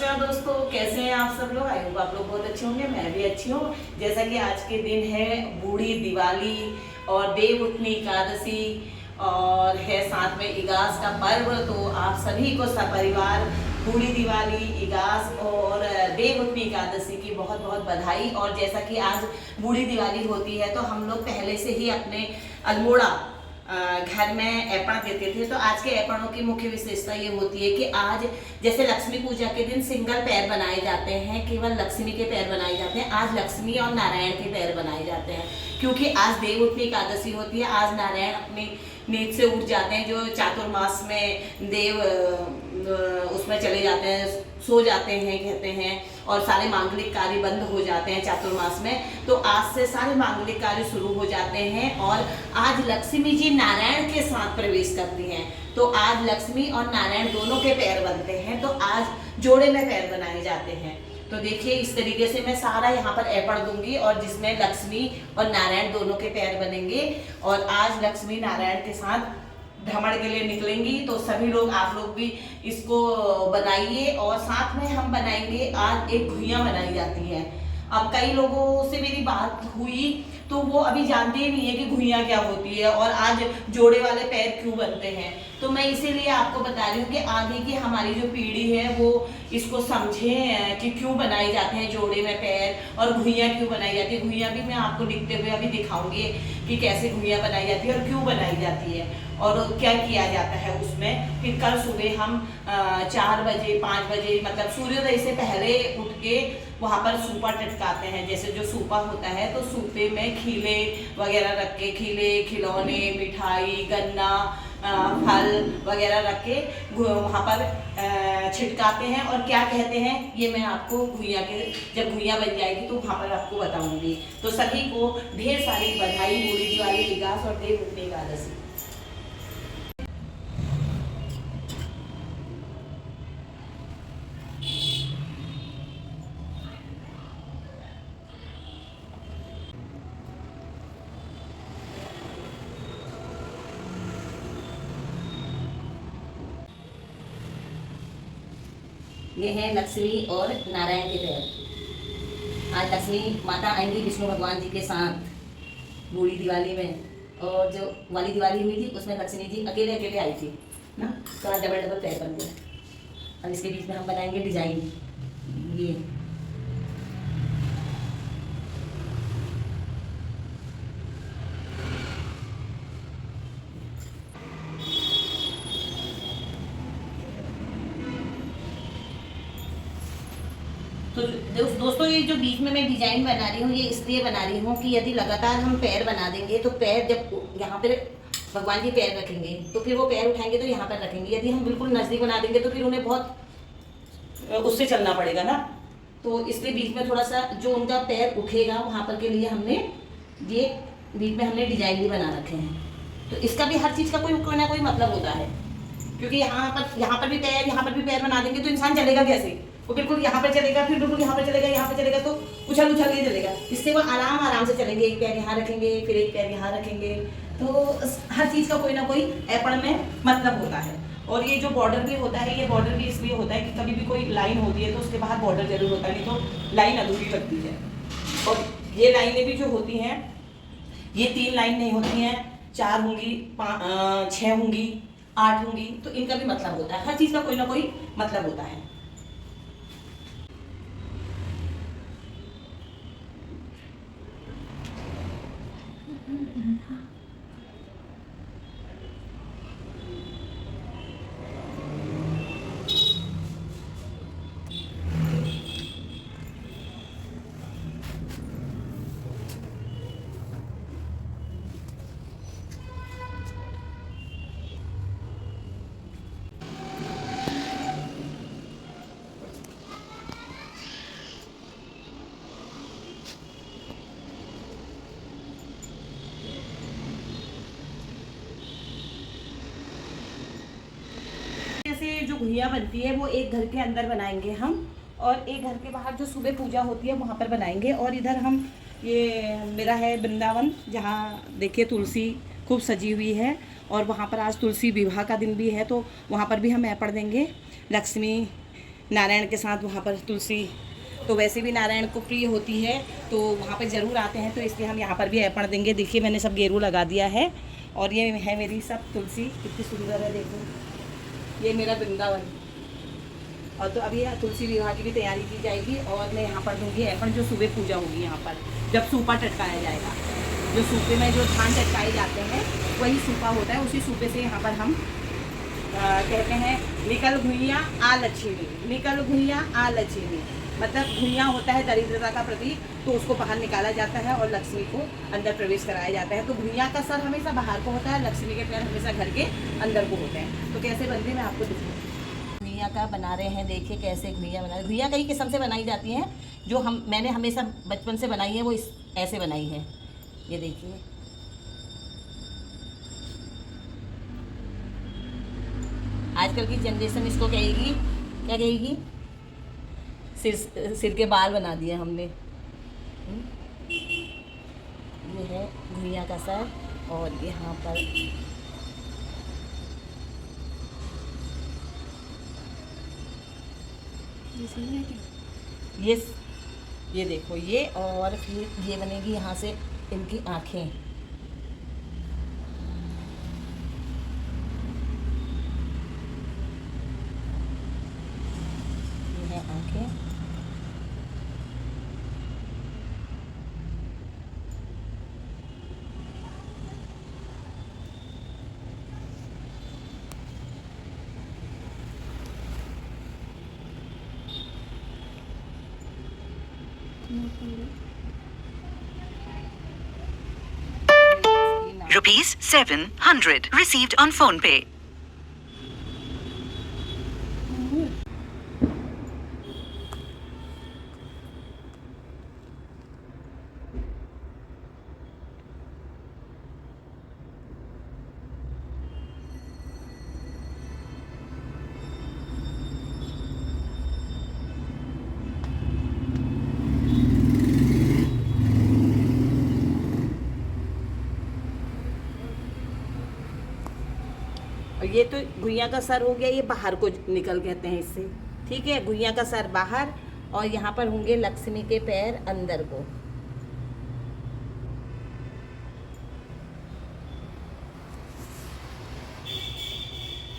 नमस्कार दोस्तों, कैसे हैं आप सब लोग। आई होप आप लोग बहुत अच्छे होंगे, मैं भी अच्छी हूँ। जैसा कि आज के दिन है बूढ़ी दिवाली और देवउठनी एकादशी और है साथ में इगास का पर्व, तो आप सभी को सपरिवार बूढ़ी दिवाली, इगास और देवउठनी एकादशी की बहुत बहुत बधाई। और जैसा कि आज बूढ़ी दिवाली होती है तो हम लोग पहले से ही अपने अल्मोड़ा घर में ऐपण देते थे। तो आज के ऐपणों की मुख्य विशेषता ये होती है कि आज जैसे लक्ष्मी पूजा के दिन सिंगल पैर बनाए जाते हैं, केवल लक्ष्मी के पैर बनाए जाते हैं, आज लक्ष्मी और नारायण के पैर बनाए जाते हैं, क्योंकि आज देवउठनी एकादशी होती है। आज नारायण अपनी नींद से उठ जाते हैं, जो चातुर्मास में देव उसमें चले जाते हैं, सो जाते हैं कहते हैं, और सारे मांगलिक कार्य बंद हो जाते हैं चातुर्मास में। तो आज से सारे मांगलिक कार्य शुरू हो जाते हैं और आज लक्ष्मी जी नारायण के साथ प्रवेश करती हैं। तो आज लक्ष्मी और नारायण दोनों के पैर बनते हैं, तो आज जोड़े में पैर बनाए जाते हैं। तो देखिए इस तरीके से मैं सारा यहाँ पर ऐपण दूंगी और जिसमें लक्ष्मी और नारायण दोनों के पैर बनेंगे। और आज लक्ष्मी नारायण के साथ भ्रमण के लिए निकलेंगी, तो सभी लोग आप लोग भी इसको बनाइए। और साथ में हम बनाएंगे, आज एक घुइयां बनाई जाती है। अब कई लोगों से मेरी बात हुई तो वो अभी जानते ही नहीं है कि घुइयां क्या होती है और आज जोड़े वाले पैर क्यों बनते हैं। तो मैं इसीलिए आपको बता रही हूँ कि आगे की हमारी जो पीढ़ी है वो इसको समझे कि क्यों बनाए जाते हैं जोड़े में पैर और घुइयां क्यों बनाई जाती है। घुइयां भी मैं आपको लिखते हुए अभी दिखाऊंगी कि कैसे घुइयां बनाई जाती है और क्यों बनाई जाती है और क्या किया जाता है उसमें। फिर कल सुबह हम 4 बजे 5 बजे मतलब सूर्योदय से पहले उठ के वहाँ पर सूपा टटकाते हैं। जैसे जो सूपा होता है तो सूपे में खीले वगैरह रख के, खीले खिलौने, मिठाई, गन्ना, फल वगैरह रख के वहाँ पर छिटकाते हैं। और क्या कहते हैं ये मैं आपको घुइयां के जब घुइयां बन जाएगी तो वहाँ पर आपको बताऊंगी। तो सभी को ढेर सारी बधाई बूढ़ी दिवाली, इगास और देवउठनी एकादशी। ये है लक्ष्मी और नारायण के पैर। आज लक्ष्मी माता आएंगी विष्णु भगवान जी के साथ बूढ़ी दिवाली में, और जो वाली दिवाली हुई थी उसमें लक्ष्मी जी अकेले अकेले आई थी ना, तो आज डबल डबल पैर बन गए। अब इसके बीच में हम बनाएंगे डिजाइन। ये तो दोस्तों ये जो बीच में मैं डिजाइन बना रही हूँ ये इसलिए बना रही हूँ कि यदि लगातार हम पैर बना देंगे तो पैर जब यहाँ पर भगवान जी पैर रखेंगे तो फिर वो पैर उठाएंगे तो यहाँ पर रखेंगे। यदि हम बिल्कुल नजदीक बना देंगे तो फिर उन्हें बहुत उससे चलना पड़ेगा ना। तो इसलिए बीच में थोड़ा सा जो उनका पैर उठेगा वहाँ पर के लिए हमने ये बीच में हमने डिजाइन भी बना रखे हैं। तो इसका भी हर चीज़ का कोई ना कोई मतलब होता है, क्योंकि यहाँ पर भी पैर, यहाँ पर भी पैर बना देंगे तो इंसान चलेगा कैसे। वो बिल्कुल यहाँ पर चलेगा, फिर बिल्कुल यहाँ पर चलेगा, यहाँ पर चलेगा, तो उछल उछल के चलेगा। इससे वो आराम से चलेंगे, एक पैर यहाँ रखेंगे फिर एक पैर यहाँ रखेंगे। तो हर चीज़ का कोई ना कोई ऐपण में मतलब होता है। और ये जो बॉर्डर भी होता है, ये बॉर्डर भी इसलिए होता है कि कभी भी कोई लाइन होती है तो उसके बाहर बॉर्डर जरूर होता है, नहीं तो लाइन अधूरी लगती है। और ये लाइनें भी जो होती हैं ये 3 लाइन नहीं होती हैं, 4 होंगी, 6 होंगी, 8 होंगी, तो इनका भी मतलब होता है। हर चीज़ का कोई ना कोई मतलब होता है। जो घुइयां बनती है वो एक घर के अंदर बनाएंगे हम, और एक घर के बाहर जो सुबह पूजा होती है वहाँ पर बनाएंगे। और इधर हम ये मेरा है वृंदावन, जहाँ देखिए तुलसी खूब सजी हुई है, और वहाँ पर आज तुलसी विवाह का दिन भी है, तो वहाँ पर भी हम ऐपण देंगे। लक्ष्मी नारायण के साथ वहाँ पर तुलसी तो वैसे भी नारायण को प्रिय होती है, तो वहाँ पर ज़रूर आते हैं, तो इसलिए हम यहाँ पर भी अर्पण देंगे। देखिए मैंने सब गेरू लगा दिया है और ये है मेरी सब तुलसी, कितनी सुंदर है देखो, ये मेरा वृंदावन। और तो अभी तुलसी विवाह की भी तैयारी की जाएगी और मैं यहाँ पर दूँगी अर्पण, जो सुबह पूजा होगी यहाँ पर जब सूपा टटकाया जाएगा। जो सूपे में जो धान टटकाए जाते हैं वही सूपा होता है, उसी सूपे से यहाँ पर हम कहते हैं निकल घुइयाँ आ लक्ष्मी, निकल घुइयाँ आ लक्ष्मी, मतलब घुइयाँ होता है दरिद्रता का प्रतीक, तो उसको बाहर निकाला जाता है और लक्ष्मी को अंदर प्रवेश कराया जाता है। तो घुइयाँ का सर हमेशा बाहर को होता है, लक्ष्मी के पैर हमेशा घर के अंदर को होते हैं। तो कैसे बनते हैं मैं आपको दिखाऊँ। घुइयाँ का बना रहे हैं, देखिए कैसे घुइयाँ बना रहे हैं। घुइयाँ कई किस्म से बनाई जाती हैं, जो मैंने हमेशा बचपन से बनाई है वो ऐसे बनाई है। ये देखिए आजकल की जनरेशन इसको कहेगी, क्या कहेगी, सिर के बाल बना दिए हमने। ये है घुइयाँ का सर और यहाँ पर ये देखो ये, और फिर ये बनेगी यहाँ से इनकी आँखें। ये है आँखें। ₹700 received on PhonePe. और ये तो घुइयाँ का सर हो गया, ये बाहर को निकल कहते हैं इससे, ठीक है। घुइयाँ का सर बाहर और यहाँ पर होंगे लक्ष्मी के पैर अंदर को।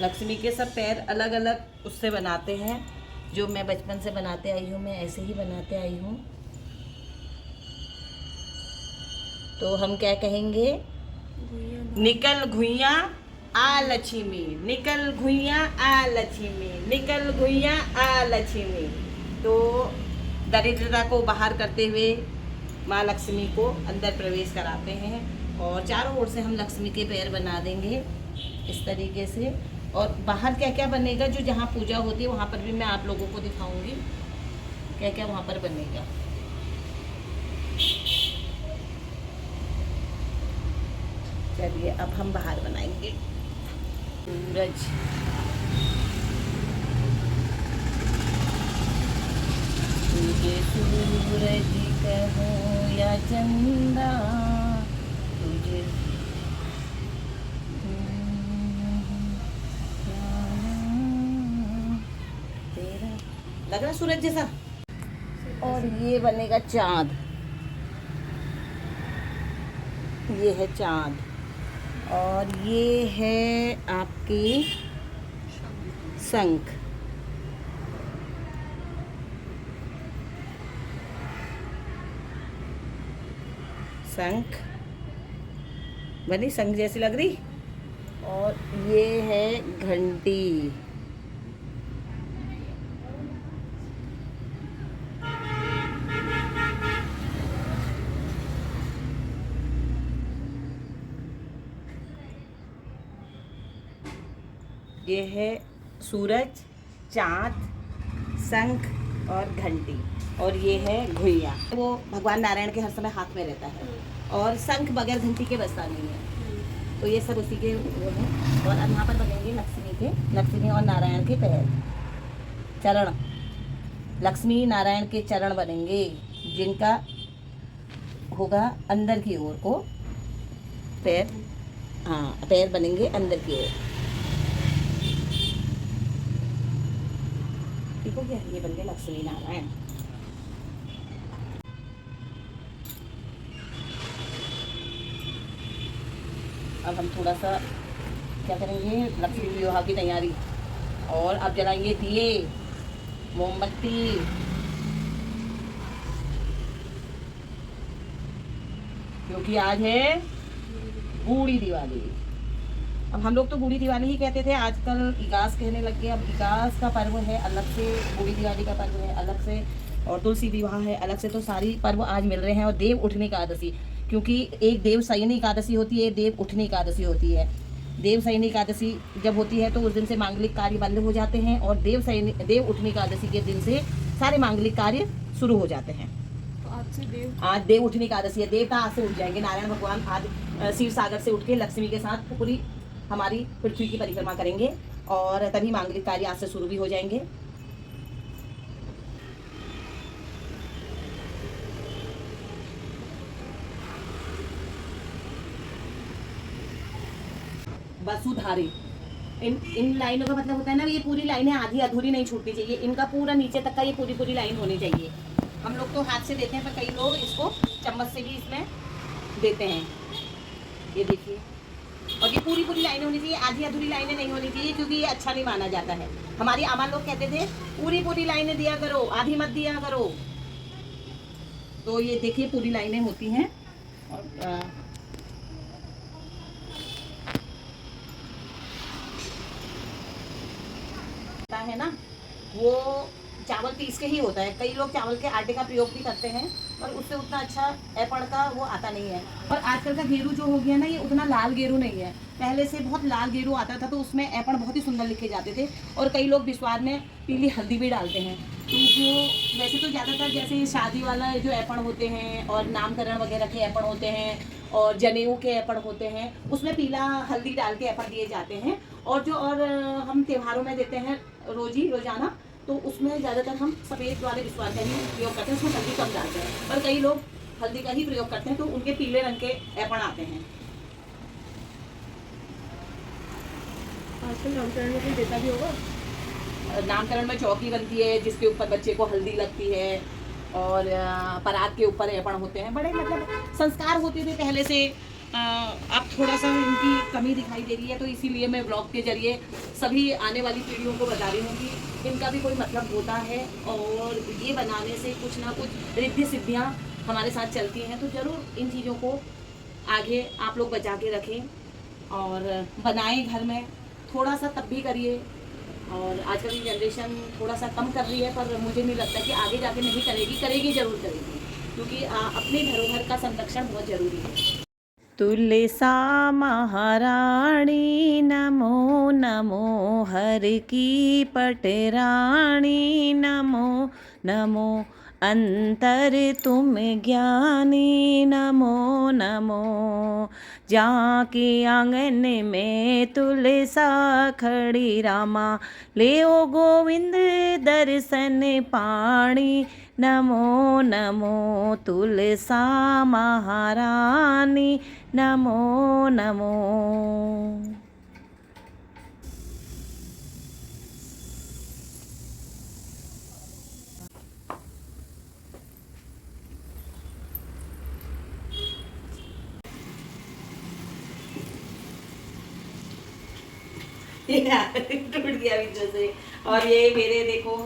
लक्ष्मी के सब पैर अलग अलग उससे बनाते हैं, जो मैं बचपन से बनाते आई हूँ, मैं ऐसे ही बनाते आई हूँ। तो हम क्या कहेंगे, निकल घुइयाँ आ लक्ष्मी, निकल घुइयाँ आ लक्ष्मी, निकल घुइयाँ आ लक्ष्मी। तो दरिद्रता को बाहर करते हुए माँ लक्ष्मी को अंदर प्रवेश कराते हैं और चारों ओर से हम लक्ष्मी के पैर बना देंगे इस तरीके से। और बाहर क्या क्या बनेगा, जो जहाँ पूजा होती है वहाँ पर भी मैं आप लोगों को दिखाऊंगी क्या क्या वहाँ पर बनेगा। चलिए अब हम बाहर बनाएंगे सूरज। तुझे सूरज कहूँ या चंदा, तुझे तेरा लग रहा सूरज जैसा। और ये बनेगा चाँद, ये है चाँद। और ये है आपकी शंख, शंख बनी, शंख जैसी लग रही। और ये है घंटी, ये है सूरज, चाँद, शंख और घंटी। और ये है घुइयाँ, वो भगवान नारायण के हर समय हाथ में रहता है। और शंख बगैर घंटी के बजता नहीं है, तो ये सब उसी के वो हैं। और अब यहाँ पर बनेंगे लक्ष्मी और नारायण के पैर, चरण। लक्ष्मी नारायण के चरण बनेंगे, जिनका होगा अंदर की ओर को पैर, हाँ पैर बनेंगे अंदर की ओर। ठीक हो गया। ये बन गया लक्ष्मी नारायण। अब हम थोड़ा सा क्या करेंगे, लक्ष्मी विवाह की तैयारी। और अब जलाएंगे दिए, मोमबत्ती, क्योंकि आज है बूढ़ी दिवाली। अब हम लोग तो बूढ़ी दिवाली ही कहते थे, आजकल इगास कहने लग गए। अब इगास का पर्व है अलग से, बूढ़ी दिवाली का पर्व है अलग से, और तुलसी विवाह है अलग से। तो सारी पर्व आज मिल रहे हैं। और देव उठनी एकादशी, क्योंकि एक देव शयनी एकादशी होती है, देव उठनी एकादशी होती है। देव शयनी एकादशी जब होती है तो उस दिन से मांगलिक कार्य बंद हो जाते हैं, और देव उठनी एकादशी के दिन से सारे मांगलिक कार्य शुरू हो जाते हैं। आज देव उठनी एकादशी है। देवता आज से उठ जाएंगे। नारायण भगवान आज शिव सागर से उठ के लक्ष्मी के साथ पूरी हमारी पृथ्वी की परिक्रमा करेंगे, और तभी मांगलिक कार्य आज से शुरू भी हो जाएंगे। वसुधारी, इन लाइनों का मतलब होता है ना, ये पूरी लाइनें आधी अधूरी नहीं छूटनी चाहिए। इनका पूरा नीचे तक का ये पूरी लाइन होनी चाहिए। हम लोग तो हाथ से देते हैं, पर कई लोग इसको चम्मच से भी इसमें देते हैं। ये देखिए, और ये पूरी लाइनें होनी चाहिए, आधी अधूरी लाइनें नहीं होनी चाहिए, क्योंकि ये अच्छा नहीं माना जाता है। हमारी आमा लोग कहते थे पूरी लाइनें दिया करो, आधी मत दिया करो। तो ये देखिए पूरी लाइनें होती हैं। और है ना, वो चावल पीस के ही होता है। कई लोग चावल के आटे का प्रयोग भी करते हैं, पर उससे उतना अच्छा एपण का वो आता नहीं है। और आजकल का गेरू जो हो गया ना, ये उतना लाल गेरू नहीं है। पहले से बहुत लाल गेरू आता था, तो उसमें एपण बहुत ही सुंदर लिखे जाते थे। और कई लोग विस्वाद में पीली हल्दी भी डालते हैं। तो वो वैसे तो ज़्यादातर जैसे शादी वाला जो एपण होते हैं, और नामकरण वगैरह के एपण होते हैं, और जनेऊ के एपण होते हैं, उसमें पीला हल्दी डाल के एपण दिए जाते हैं। और हम त्योहारों में देते हैं रोजाना, तो उसमें ज़्यादातर हम सफ़ेद वाले विस्वाद का ही प्रयोग करते हैं, उसमें हल्दी कम डालते हैं। पर कई लोग हल्दी का ही प्रयोग करते हैं, तो उनके पीले रंग के एपण आते हैं। आजकल नामकरण में देता भी होगा। नामकरण में चौकी बनती है, जिसके ऊपर बच्चे को हल्दी लगती है, और परात के ऊपर एपण होते हैं। बड़े मतलब संस्कार होते थे पहले से। अब थोड़ा सा इनकी कमी दिखाई दे रही है, तो इसीलिए मैं ब्लॉग के जरिए सभी आने वाली पीढ़ियों को बता रही हूँ कि इनका भी कोई मतलब होता है, और ये बनाने से कुछ ना कुछ रिद्धि सिद्धियाँ हमारे साथ चलती हैं। तो ज़रूर इन चीज़ों को आगे आप लोग बचा के रखें, और बनाएं घर में, थोड़ा सा तब भी करिए। और आजकल की जनरेशन थोड़ा सा कम कर रही है, पर मुझे नहीं लगता कि आगे जाके नहीं करेगी ज़रूर करेगी, क्योंकि अपने धरोहर का संरक्षण बहुत ज़रूरी है। तुलसा महारानी नमो नमो, हर की पटरानी नमो नमो, अंतर तुम ज्ञानी नमो नमो। जाके आंगन में तुलसा खड़ी, रामा ले ओ गोविंद दर्शन पाणी नमो नमो, तुलसा महारानी नमो नमो। टूट गया बीच से। और ये मेरे देखो,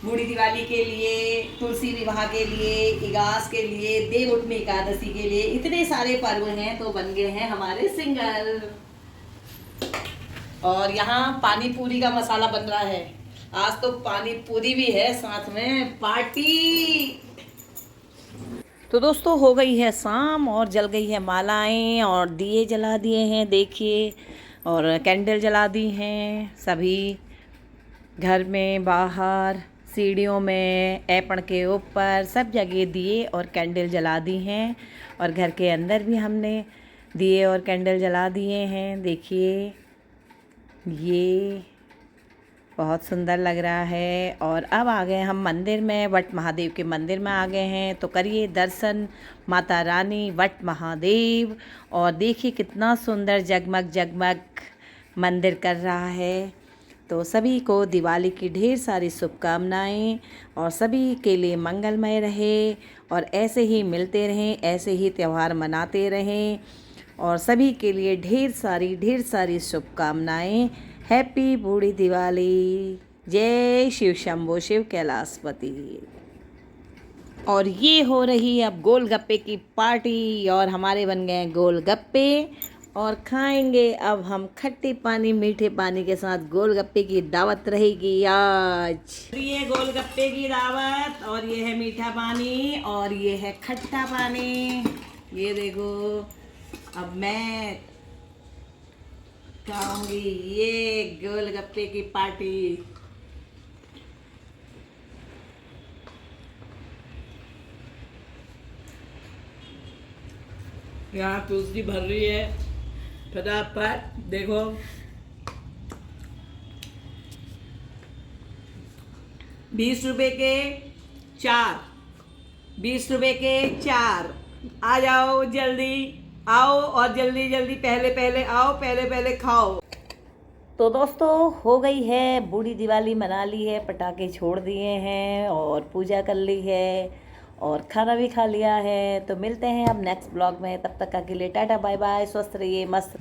बूढ़ी दिवाली के लिए, तुलसी विवाह के लिए, इगास के लिए, देव उठनी एकादशी के लिए, इतने सारे पर्व हैं, तो बन गए हैं हमारे सिंगल। और यहाँ पानी पूरी का मसाला बन रहा है। आज तो पानी पूरी भी है, साथ में पार्टी। तो दोस्तों हो गई है शाम, और जल गई है मालाएं, और दिए जला दिए हैं देखिए, और कैंडल जला दी हैं सभी घर में, बाहर, सीढ़ियों में, ऐपण के ऊपर, सब जगह दिए और कैंडल जला दी हैं। और घर के अंदर भी हमने दिए और कैंडल जला दिए हैं। देखिए ये बहुत सुंदर लग रहा है। और अब आ गए हम मंदिर में, वट महादेव के मंदिर में आ गए हैं। तो करिए दर्शन माता रानी वट महादेव। और देखिए कितना सुंदर जगमग जगमग मंदिर कर रहा है। तो सभी को दिवाली की ढेर सारी शुभकामनाएं और सभी के लिए मंगलमय रहे और ऐसे ही मिलते रहें, ऐसे ही त्यौहार मनाते रहें और सभी के लिए ढेर सारी शुभकामनाएं। हैप्पी बूढ़ी दिवाली। जय शिव शंभो शिव कैलाशपति। और ये हो रही है अब गोलगप्पे की पार्टी और हमारे बन गए गोलगप्पे और खाएंगे अब हम खट्टे पानी मीठे पानी के साथ। गोलगप्पे की दावत रहेगी आज। ये गोलगप्पे की दावत और ये है मीठा पानी और ये है खट्टा पानी। ये देखो अब मैं खाऊंगी ये गोलगप्पे की पार्टी। यहाँ तुलसी भर रही है फटाफट देखो। ₹20 के 4, 20 रुपए के 4। आ जाओ जल्दी आओ और जल्दी जल्दी पहले आओ, पहले खाओ। तो दोस्तों हो गई है बूढ़ी दिवाली, मना ली है, पटाखे छोड़ दिए हैं और पूजा कर ली है और खाना भी खा लिया है। तो मिलते हैं अब नेक्स्ट ब्लॉग में, तब तक के लिए टाटा बाय बाय, स्वस्थ रहिए, मस्त।